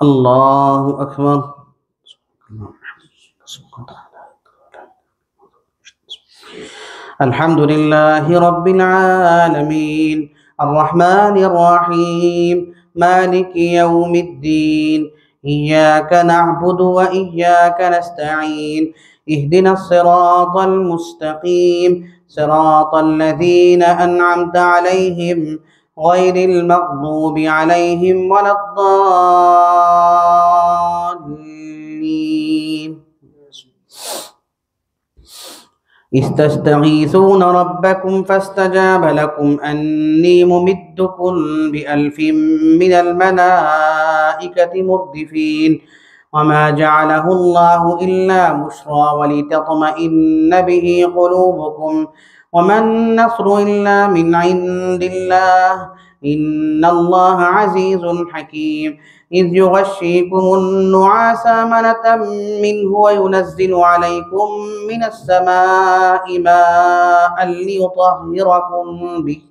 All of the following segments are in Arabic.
الله أكبر. الحمد لله رب العالمين الرحمن الرحيم مالك يوم الدين إياك نعبد وإياك نستعين اهدنا الصراط المستقيم صراط الذين أنعمت عليهم غير المغضوب عليهم ولا الضالين. استستغيثون ربكم فاستجاب لكم أني ممدكم بألف من الملائكة مردفين وما جعله الله إلا بشرى ولتطمئن به قلوبكم وما النصر إلا من عند الله إن الله عزيز حكيم إذ يغشيكم النعاس أمنة منه وينزل عليكم من السماء ماء ليطهركم به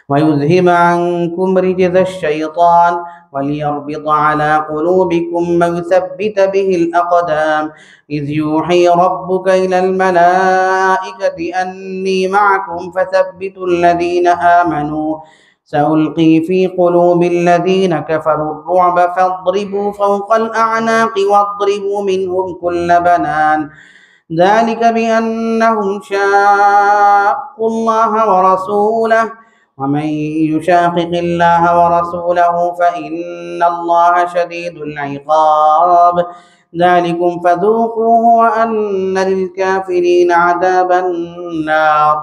ويذهب عنكم رجز الشيطان وليربط على قلوبكم ويثبت به الأقدام إذ يوحي ربك إلى الملائكة أني معكم فثبتوا الذين آمنوا سألقي في قلوب الذين كفروا الرعب فاضربوا فوق الأعناق واضربوا منهم كل بنان ذلك بأنهم شاقوا الله ورسوله ومن يشاقق الله ورسوله فإن الله شديد العقاب ذلكم فذوقوه وأن للكافرين عذاب النار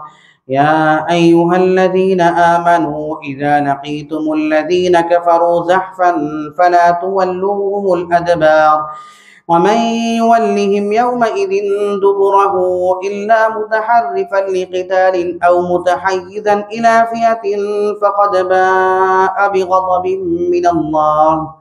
يا أيها الذين آمنوا إذا لقيتم الذين كفروا زحفا فلا تولوهم الأدبار ومن يولهم يومئذ دبره إلا متحرفا لقتال أو متحيزا إلى فئة فقد باء بغضب من الله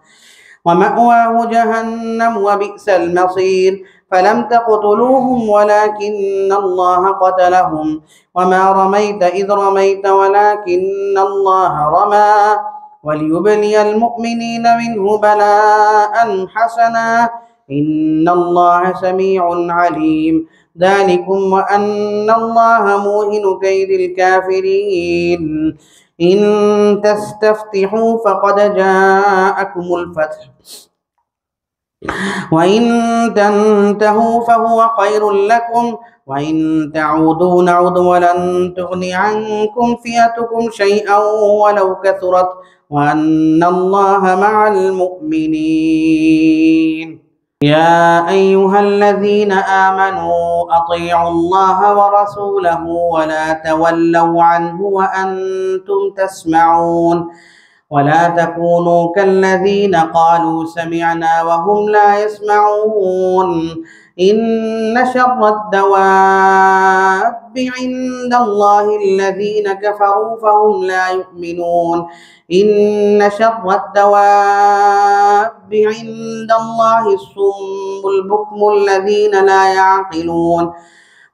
ومأواه جهنم وبئس المصير فلم تقتلوهم ولكن الله قتلهم وما رميت إذ رميت ولكن الله رمى وليبلي المؤمنين منه بلاء حسنا إن الله سميع عليم ذلكم وأن الله موهن كيد الكافرين إن تستفتحوا فقد جاءكم الفتح وإن تنتهوا فهو خير لكم وإن تعودوا نعد ولن تغني عنكم فئتكم شيئا ولو كثرت وأن الله مع المؤمنين يا أيها الذين آمنوا أطيعوا الله ورسوله ولا تولوا عنه وأنتم تسمعون ولا تكونوا كالذين قالوا سمعنا وهم لا يسمعون إن شر الدواب عند الله الذين كفروا فهم لا يؤمنون إن شر الدواب عند الله الصم البكم الذين لا يعقلون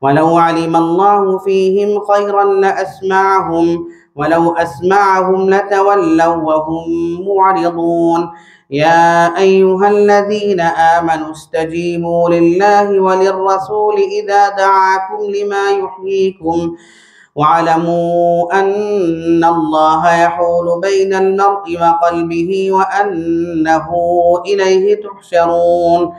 ولو علم الله فيهم خيرا لأسمعهم ولو أسمعهم لتولوا وهم معرضون يا أيها الذين آمنوا استجيبوا لله وللرسول إذا دعاكم لما يحييكم واعلموا أن الله يحول بين المرء وقلبه وأنه إليه تحشرون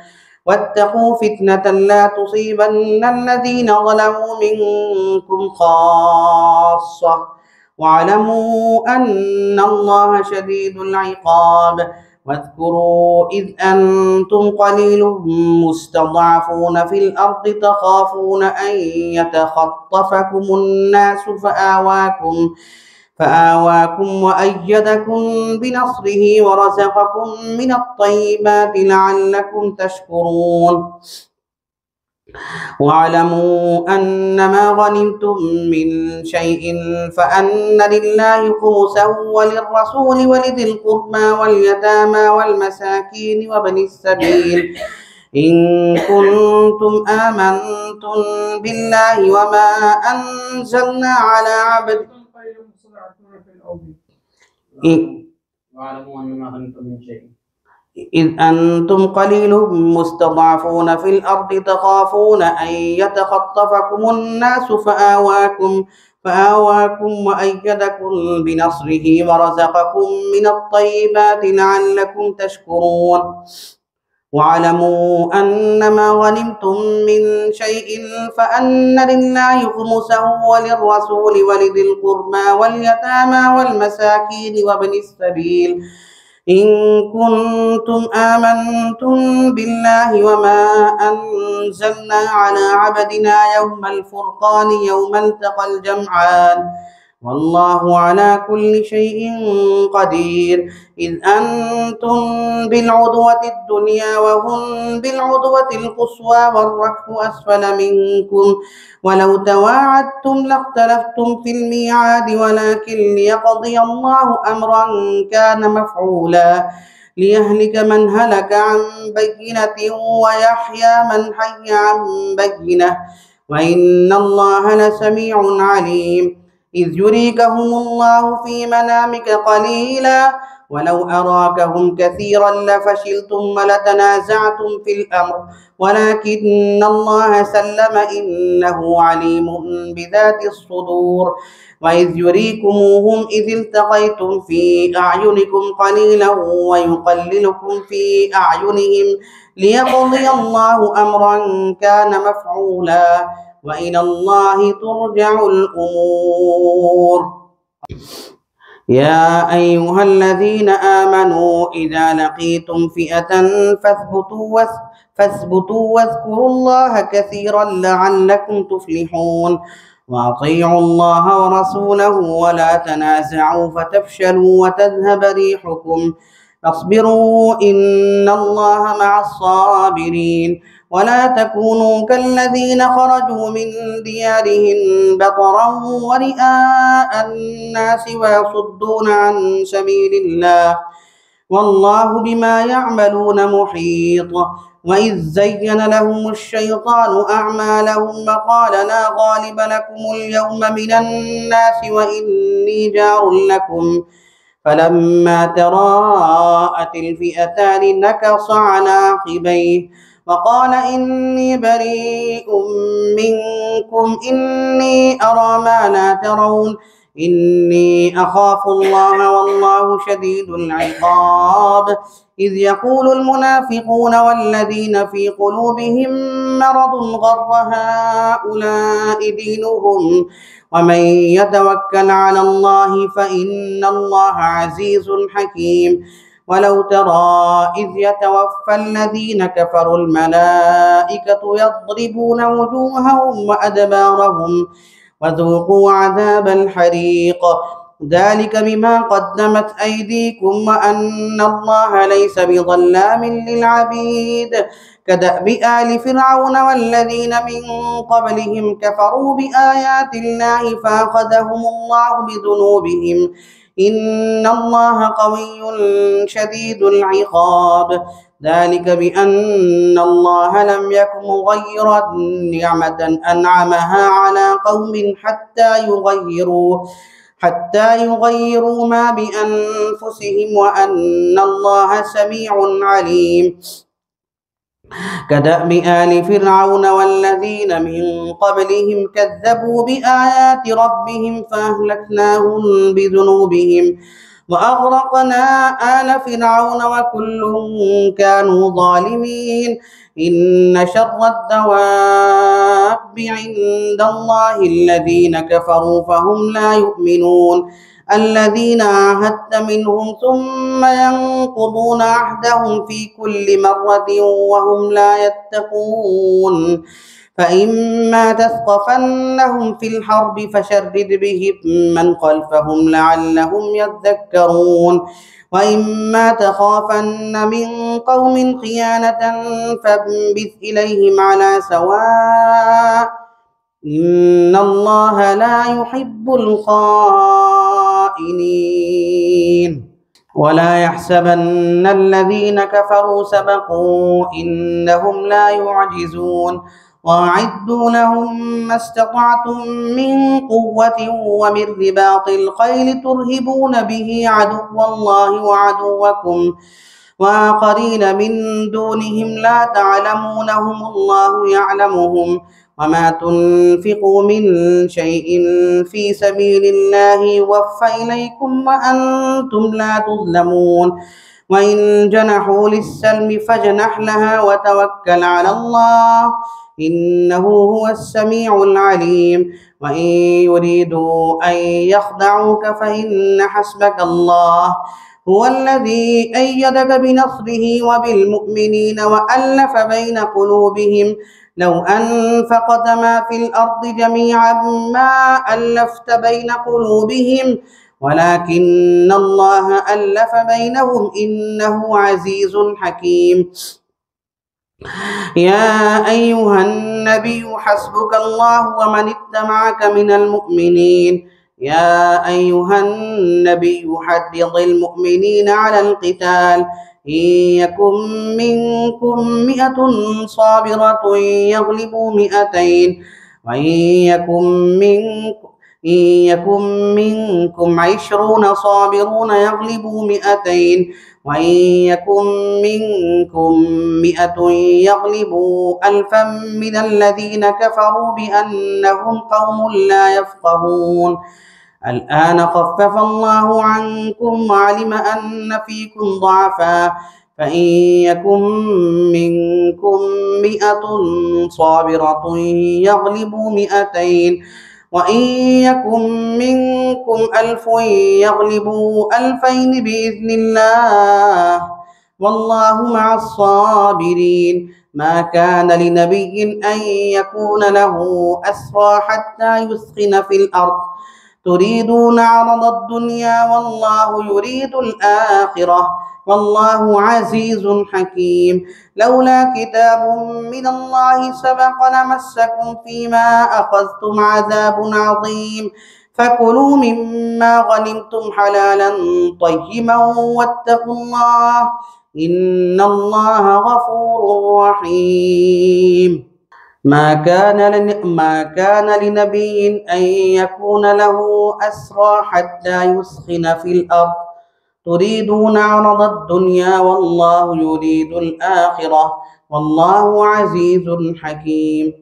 واتقوا فتنة لا تصيبن الذين ظلموا منكم خاصة واعلموا أن الله شديد العقاب واذكروا إذ أنتم قليل مستضعفون في الأرض تخافون أن يتخطفكم الناس فآواكم وأيدكم بنصره ورزقكم من الطيبات لعلكم تشكرون واعلموا أنما غنمتم من شيء فأن لله خمسه وللرسول ولذي القربى واليتامى والمساكين وابن السبيل إن كنتم آمنتم بالله وما أنزلنا على عبد واعلموا أنما غنمتم من شيء إذ أنتم قليل مستضعفون في الأرض تخافون أن يتخطفكم الناس فآواكم وأيدكم بنصره ورزقكم من الطيبات لعلكم تشكرون. واعلموا أنما غنمتم من شيء فأن لله خمسه وللرسول ولذي القربى واليتامى والمساكين وابن السبيل إن كنتم آمنتم بالله وما أنزلنا على عبدنا يوم الفرقان يوم التقى الجمعان والله على كل شيء قدير. إذ أنتم بالعدوة الدنيا وهم بالعدوة القصوى والركب أسفل منكم ولو تواعدتم لاختلفتم في الميعاد ولكن ليقضي الله أمرا كان مفعولا ليهلك من هلك عن بينة ويحيى من حي عن بينة وإن الله لسميع عليم. إذ يريكهم الله في منامك قليلا ولو أراكهم كثيرا لفشلتم ولتنازعتم في الأمر ولكن الله سلم إنه عليم بذات الصدور. وإذ يريكموهم إذ التقيتم في أعينكم قليلا ويقللكم في أعينهم ليقضي الله أمرا كان مفعولا وإلى الله ترجع الأمور. يا أيها الذين آمنوا إذا لقيتم فئة فاثبتوا واذكروا الله كثيرا لعلكم تفلحون. وأطيعوا الله ورسوله ولا تنازعوا فتفشلوا وتذهب ريحكم فاصبروا إن الله مع الصابرين. ولا تكونوا كالذين خرجوا من ديارهم بطرا ورئاء الناس ويصدون عن سبيل الله والله بما يعملون محيط. وإذ زين لهم الشيطان أعمالهم وقال لا غالب لكم اليوم من الناس وإني جار لكم فلما تراءت الفئتان نكص على عقبيه وقال إني بريء منكم إني أرى ما لا ترون إني أخاف الله والله شديد العقاب. إذ يقول المنافقون والذين في قلوبهم مرض غر هؤلاء دينهم ومن يتوكل على الله فإن الله عزيز حكيم. ولو ترى إذ يتوفى الذين كفروا الملائكة يضربون وجوههم وأدبارهم وذوقوا عذاب الحريق ذلك بما قدمت أيديكم وأن الله ليس بظلام للعبيد. كدأب آل فرعون والذين من قبلهم كفروا بآيات الله فأخذهم الله بذنوبهم إن الله قوي شديد العقاب. ذلك بأن الله لم يكن مغيرا نعمة أنعمها على قوم حتى يغيروا ما بأنفسهم وأن الله سميع عليم. كدأب آل فرعون والذين من قبلهم كذبوا بآيات ربهم فأهلكناهم بذنوبهم وأغرقنا آل فرعون وكل كانوا ظالمين. إن شر الدواب عند الله الذين كفروا فهم لا يؤمنون الذين عاهدت منهم ثم ينقضون عهدهم في كل مرة وهم لا يتقون. فإما تثقفنهم في الحرب فشرد بهم من خلفهم لعلهم يذكرون. وإما تخافن من قوم خيانة فانبذ إليهم على سواء إن الله لا يحب الخائنين. ولا يحسبن الذين كفروا سبقوا إنهم لا يعجزون. وأعدوا لهم ما استطعتم من قوة ومن رباط الخيل ترهبون به عدو الله وآخرين من دونهم لا تعلمونهم الله يعلمهم وما تنفقوا من شيء في سبيل الله يوفى إليكم وأنتم لا تظلمون وإن جنحوا للسلم فاجنح لها وتوكل على الله إنه هو السميع العليم وإن يريدوا أن يخدعوك فإن حسبك الله هو الذي أيدك بنصره وبالمؤمنين وألف بين قلوبهم لو أنفقت ما في الأرض جميعا ما ألفت بين قلوبهم ولكن الله ألف بينهم إنه عزيز حكيم. يا أيها النبي حسبك الله ومن اتبعك من المؤمنين. يا أيها النبي حرض المؤمنين على القتال إن يكن منكم 100 صابرة يغلبوا 200 وإن يكن منكم 20 صابرون يغلبوا 200 وإن يكن منكم 100 يغلبوا 1000 من الذين كفروا بأنهم قوم لا يفقهون. الآن خفف الله عنكم وعلم أن فيكم ضعفا فإن يكن منكم 100 صابرة يغلبوا 200 وإن يكن منكم 1000 يغلبوا 2000 بإذن الله والله مع الصابرين. ما كان لنبي أن يكون له أسرى حتى يثخن في الأرض تريدون عرض الدنيا والله يريد الآخرة والله عزيز حكيم. لولا كتاب من الله سبق لمسكم فيما أخذتم عذاب عظيم فكلوا مما غنمتم حلالا طيبا واتقوا الله إن الله غفور رحيم. ما كان لنبي أن يكون له أسرى حتى يثخن في الأرض تريدون عرض الدنيا والله يريد الآخرة والله عزيز حكيم.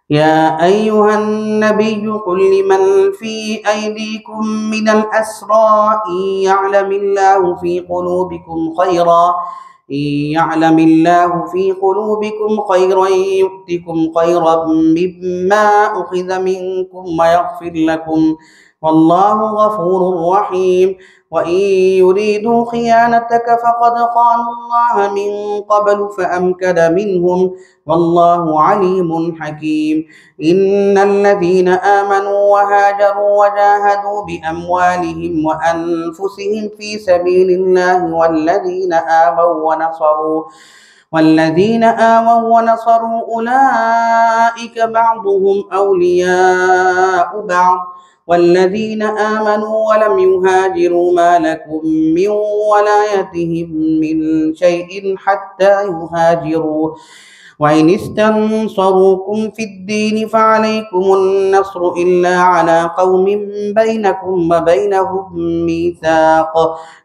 يا أيها النبي قل لمن في أيديكم من الأسرى إن يعلم الله في قلوبكم خيرا يؤتكم خيرا مما أخذ منكم ويغفر لكم والله غفور رحيم. وإن يريدوا خيانتك فقد خانوا الله من قبل فأمكن منهم والله عليم حكيم. إن الذين آمنوا وهاجروا وجاهدوا بأموالهم وأنفسهم في سبيل الله والذين آووا ونصروا أولئك بعضهم أولياء بعض والذين آمنوا ولم يهاجروا ما لكم من ولايتهم من شيء حتى يهاجروا وإن استنصروكم في الدين فعليكم النصر إلا على قوم بينكم وبينهم ميثاق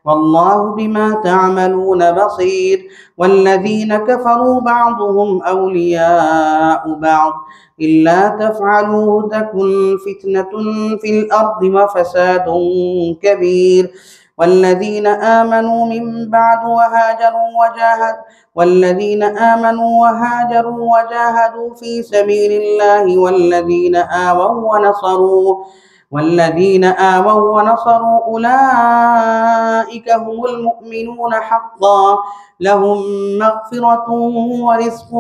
والله بما تعملون بصير. والذين كفروا بعضهم أولياء بعض إلا تفعلوه تكن فتنة في الأرض وفساد كبير. والذين آمنوا وهاجروا في سبيل الله والذين آووا ونصروا أولئك هم المؤمنون حقا لهم مغفرة ورزق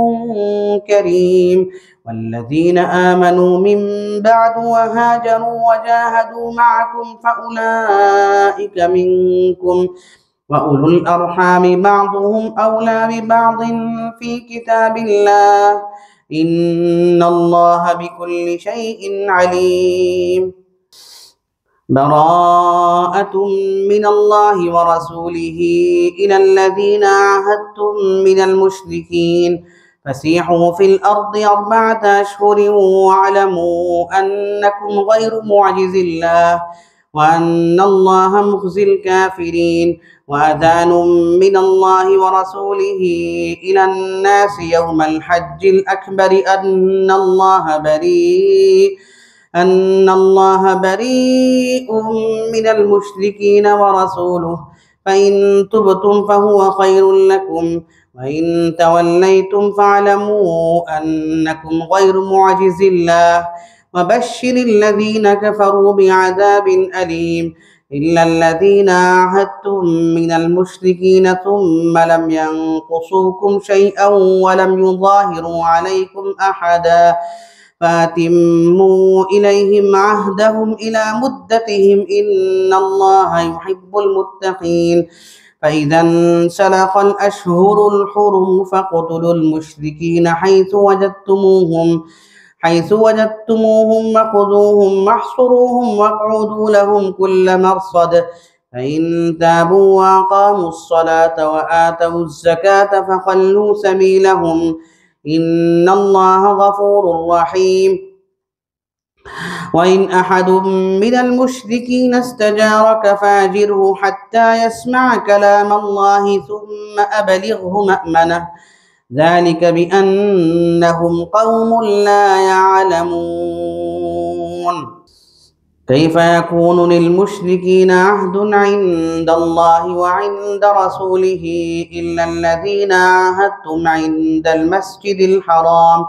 كريم. والذين آمنوا من بعد وهاجروا وجاهدوا معكم فأولئك منكم وأولو الأرحام بعضهم أولى ببعض في كتاب الله إن الله بكل شيء عليم. براءة من الله ورسوله إلى الذين عاهدتم من المشركين فسيحوا في الأرض 4 أشهر واعلموا أنكم غير معجز الله وأن الله مخزي الكافرين. وأذان من الله ورسوله إلى الناس يوم الحج الأكبر أن الله بريء من المشركين ورسوله، فإن تبتم فهو خير لكم، وإن توليتم فاعلموا أنكم غير معجز الله. وبشر الذين كفروا بعذاب أليم إلا الذين عاهدتم من المشركين ثم لم ينقصوكم شيئا ولم يظاهروا عليكم أحدا فأتموا إليهم عهدهم إلى مدتهم إن الله يحب المتقين. فإذا انسلخ الأشهر الحرم فاقتلوا المشركين حيث وجدتموهم وخذوهم واحصروهم واقعدوا لهم كل مرصد، فإن تابوا وأقاموا الصلاة وآتوا الزكاة فخلوا سبيلهم إن الله غفور رحيم. وإن أحد من المشركين استجارك فأجره حتى يسمع كلام الله ثم أبلغه مأمنه، ذلك بأنهم قوم لا يعلمون. كيف يكون للمشركين عهد عند الله وعند رسوله إلا الذين عاهدتم عند المسجد الحرام،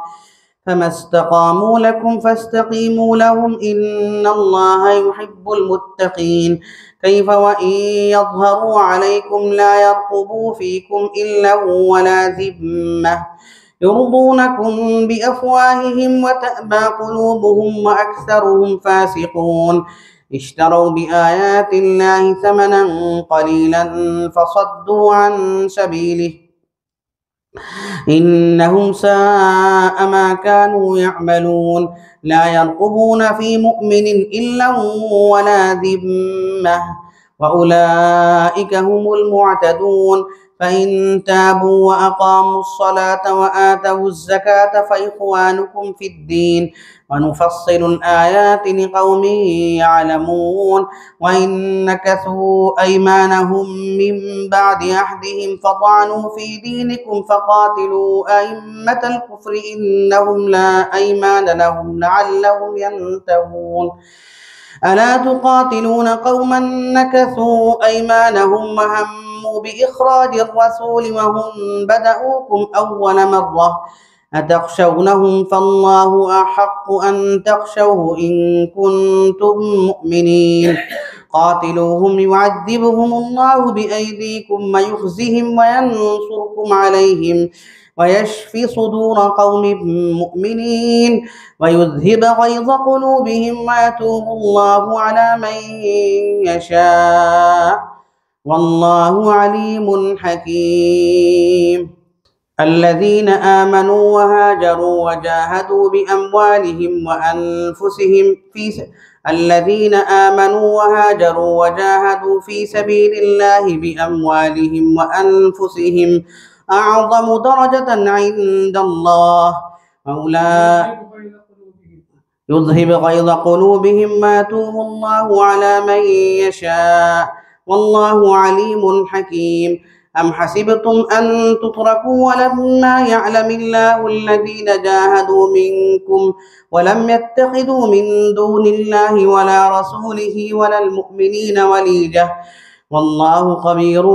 فما استقاموا لكم فاستقيموا لهم إن الله يحب المتقين. كيف وإن يظهروا عليكم لا يرقبوا فيكم إلا ولا ذمة يرضونكم بأفواههم وتأبى قلوبهم وأكثرهم فاسقون. اشتروا بآيات الله ثمنا قليلا فصدوا عن سبيله إنهم ساء ما كانوا يعملون. لا يرقبون في مؤمن إلا ولا ذمة وأولئك هم المعتدون. فإن تابوا وأقاموا الصلاة وآتوا الزكاة فإخوانكم في الدين ونفصل الآيات لقوم يعلمون. وإن نكثوا أيمانهم من بعد عهدهم فطعنوا في دينكم فقاتلوا أئمة الكفر إنهم لا أيمان لهم لعلهم ينتهون. ألا تقاتلون قوما نكثوا أيمانهم وهموا بإخراج الرسول وهم بدؤوكم أول مرة أتخشونهم فالله أحق أن تخشوه إن كنتم مؤمنين. قاتلوهم يعذبهم الله بأيديكم ويخزهم وينصركم عليهم ويشفي صدور قوم مؤمنين ويذهب غيظ قلوبهم ويتوب الله على من يشاء والله عليم حكيم. الذين آمنوا وهاجروا وجاهدوا بأموالهم في سبيل الله بأموالهم وأنفسهم أعظم درجة عند الله أولئك يذهب غيظ قلوبهم ويتوب الله على من يشاء والله عليم حكيم. أم حسبتم أن تتركوا ولما يعلم الله الذين جاهدوا منكم ولم يتخذوا من دون الله ولا رسوله ولا المؤمنين وليجة والله خبير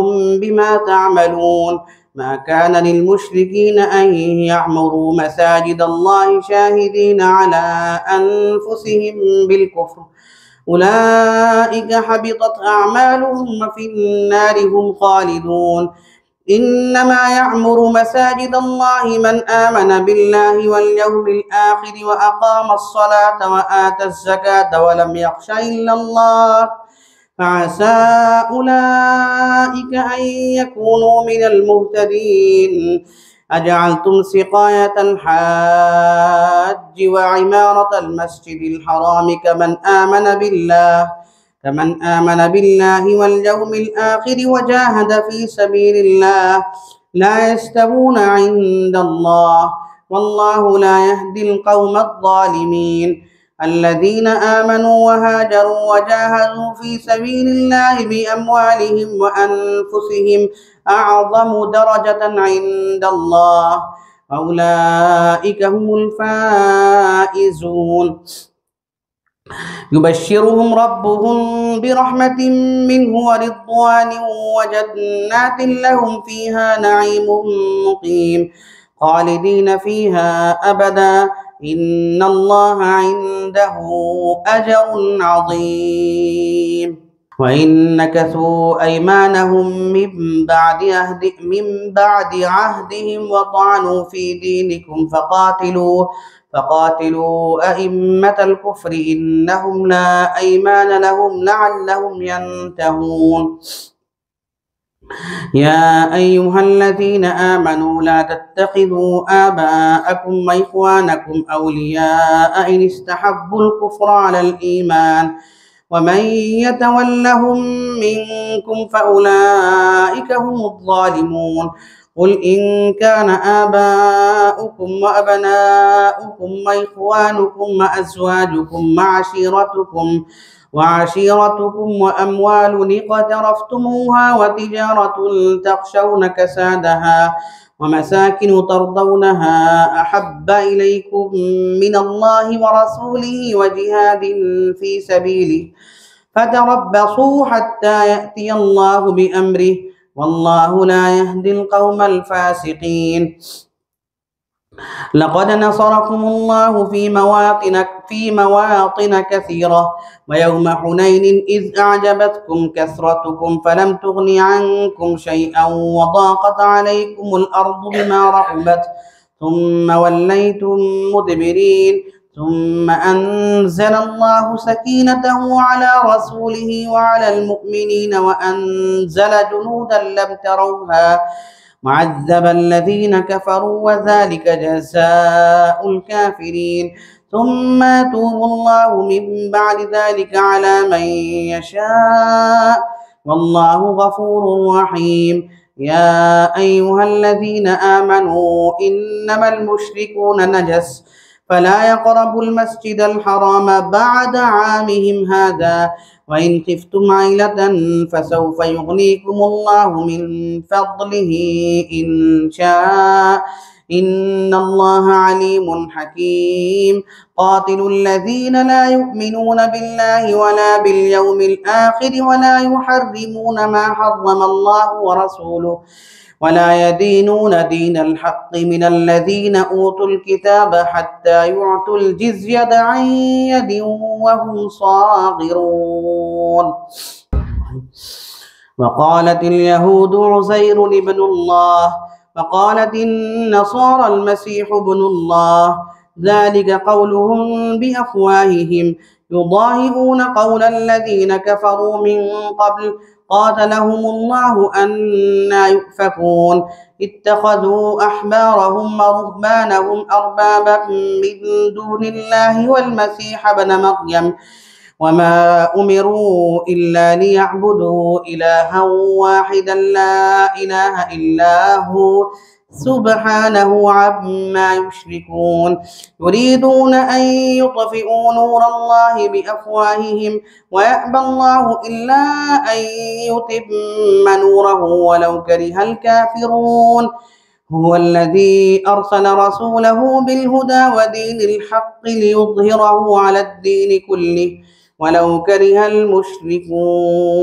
بما تعملون. ما كان للمشركين أن يعمروا مساجد الله شاهدين على أنفسهم بالكفر أولئك حبطت أعمالهم وفي النار هم خالدون. إنما يعمر مساجد الله من آمن بالله واليوم الآخر وأقام الصلاة وآتى الزكاة ولم يخش إلا الله فعسى أولئك أن يكونوا من المهتدين. أجعلتم سقاية الحاج وعمارة المسجد الحرام كمن آمن بالله واليوم الآخر وجاهد في سبيل الله لا يستوون عند الله والله لا يهدي القوم الظالمين. الذين آمنوا وهاجروا وجاهدوا في سبيل الله بأموالهم وأنفسهم أعظم درجة عند الله وأولئك هم الفائزون. يبشرهم ربهم برحمة منه ورضوان وجنات لهم فيها نعيم مقيم خالدين فيها أبدا إن الله عنده أجر عظيم. وإن نكثوا أيمانهم من بعد عهدهم وطعنوا في دينكم فقاتلوا أئمة الكفر إنهم لا أيمان لهم لعلهم ينتهون. يا أيها الذين آمنوا لا تتخذوا آباءكم وإخوانكم أولياء إن استحبوا الكفر على الإيمان ومن يتولهم منكم فأولئك هم الظالمون. قل إن كان آباؤكم وأبناؤكم وإخوانكم وأزواجكم وعشيرتكم وأموال اقترفتموها وتجارة تخشون كسادها ومساكن ترضونها أحب إليكم من الله ورسوله وجهاد في سبيله فتربصوا حتى يأتي الله بأمره والله لا يهدي القوم الفاسقين. لقد نصركم الله في مواطن كثيرة ويوم حنين إذ أعجبتكم كثرتكم فلم تغن عنكم شيئا وضاقت عليكم الأرض بما رحبت ثم وليتم مدبرين ثم أنزل الله سكينته على رسوله وعلى المؤمنين وأنزل جنودا لم تروها وعذب الذين كفروا وذلك جزاء الكافرين. ثم يتوب الله من بعد ذلك على من يشاء والله غفور رحيم. يا أيها الذين آمنوا إنما المشركون نجس فلا يقربوا المسجد الحرام بعد عامهم هذا وإن خفتم عيلة فسوف يغنيكم الله من فضله إن شاء إن الله عليم حكيم. قاتلوا الذين لا يؤمنون بالله ولا باليوم الآخر ولا يحرمون ما حرم الله ورسوله ولا يدينون دين الحق من الذين أوتوا الكتاب حتى يعطوا الجزية عن يد وهم صاغرون. وقالت اليهود عزير ابن الله وقالت النصارى المسيح ابن الله ذلك قولهم بأفواههم يضاهئون قول الذين كفروا من قبل قاتلهم الله أنى يؤفكون. اتخذوا أحبارهم ورهبانهم أربابا من دون الله والمسيح ابن مريم وما أمروا إلا ليعبدوا إلها واحدا لا إله إلا هو سبحانه عما يشركون. يريدون أن يطفئوا نور الله بأفواههم ويأبى الله إلا أن يتم نوره ولو كره الكافرون. هو الذي أرسل رسوله بالهدى ودين الحق ليظهره على الدين كله ولو كره المشركون.